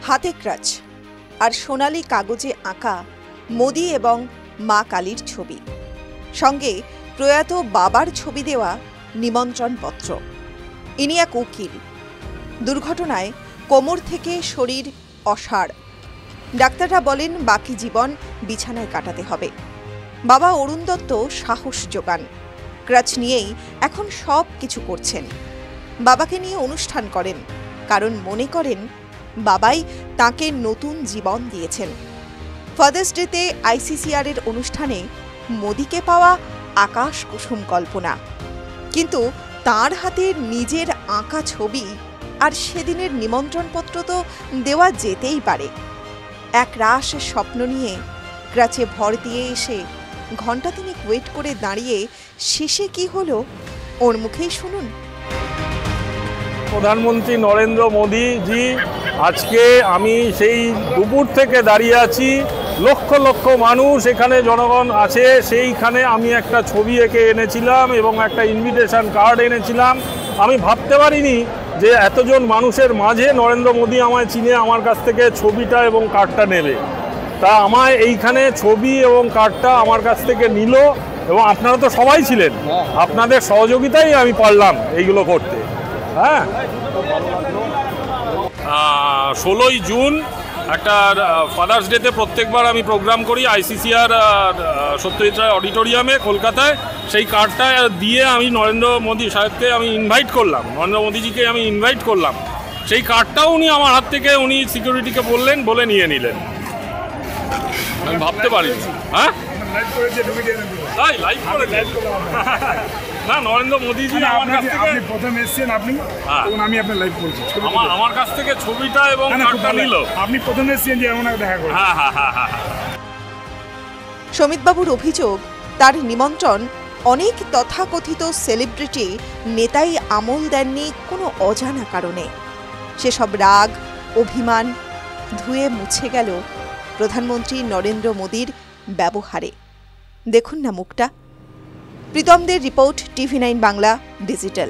হাতে ক্রাচ আর সোনালী কাগজে আঁকা মোদি এবং মা কালীর ছবি, সঙ্গে প্রয়াত বাবার ছবি দেওয়া নিমন্ত্রণপত্র। ইনি এক উকিল। দুর্ঘটনায় কোমর থেকে শরীর অসাড়। ডাক্তাররা বলেন বাকি জীবন বিছানায় কাটাতে হবে। বাবা অরুণ দত্ত সাহস যোগান, ক্রাচ নিয়েই এখন সব কিছু করছেন। বাবাকে নিয়ে অনুষ্ঠান করেন, কারণ মনে করেন বাবাই তাকে নতুন জীবন দিয়েছেন। ফাদার্স ডেতে আইসিসিআর এর অনুষ্ঠানে মোদিকে পাওয়া আকাশ কুসুম কল্পনা, কিন্তু তার হাতে নিজের আঁকা ছবি আর সেদিনের নিমন্ত্রণপত্র তো দেওয়া যেতেই পারে। এক রাশ স্বপ্ন নিয়ে ক্রাচে ভর দিয়ে এসে ঘণ্টা তিনেক ওয়েট করে দাঁড়িয়ে শেষে কি হলো ওর মুখেই শুনুন। প্রধানমন্ত্রী নরেন্দ্র মোদী জি, আজকে আমি সেই দুপুর থেকে দাঁড়িয়ে আছি, লক্ষ লক্ষ মানুষ এখানে জনগণ আছে, সেইখানে আমি একটা ছবি এঁকে এনেছিলাম এবং একটা ইনভিটেশন কার্ড এনেছিলাম। আমি ভাবতে পারিনি যে এতজন মানুষের মাঝে নরেন্দ্র মোদী আমায় চিনে আমার কাছ থেকে ছবিটা এবং কার্ডটা নেবে। তা আমায় এইখানে ছবি এবং কার্ডটা আমার কাছ থেকে নিল, এবং আপনারা তো সবাই ছিলেন, আপনাদের সহযোগিতাই আমি পারলাম এইগুলো করতে। হ্যাঁ, 16ই জুন একটা ফাদার্স ডেতে প্রত্যেকবার আমি প্রোগ্রাম করি আইসিসিআর সত্যজিৎ রায় অডিটোরিয়ামে কলকাতায়। সেই কার্ডটা দিয়ে আমি নরেন্দ্র মোদী সাহেবকে আমি ইনভাইট করলাম, নরেন্দ্র মোদীজিকে আমি ইনভাইট করলাম। সেই কার্ডটাও উনি আমার হাত থেকে উনি সিকিউরিটিকে বললেন, বলে নিয়ে নিলেন। আমি ভাবতে পারিনি। হ্যাঁ, তাই লাইভ করে না, নরেন্দ্র মোদীজি আমার কাছ থেকে আপনি প্রথম এসেছেন, আপনি আমি আপনার লাইভ করেছি, আমার কাছ থেকে ছবিটা এবং কার্ডটা নিল। আপনি প্রথম এসেছেন যে ওনাকে দেখা করে। সমিতবাবুর অভিযোগ, তার নিমন্ত্রণ অনেক তথাকথিত সেলিব্রিটি নেতাই আমল দেননি কোনো অজানা কারণে। সেসব রাগ অভিমান ধুয়ে মুছে গেল প্রধানমন্ত্রী নরেন্দ্র মোদীর ব্যবহারে। দেখুন না মুখটা। প্রীতমদের রিপোর্ট, TV9 বাংলা ডিজিটাল।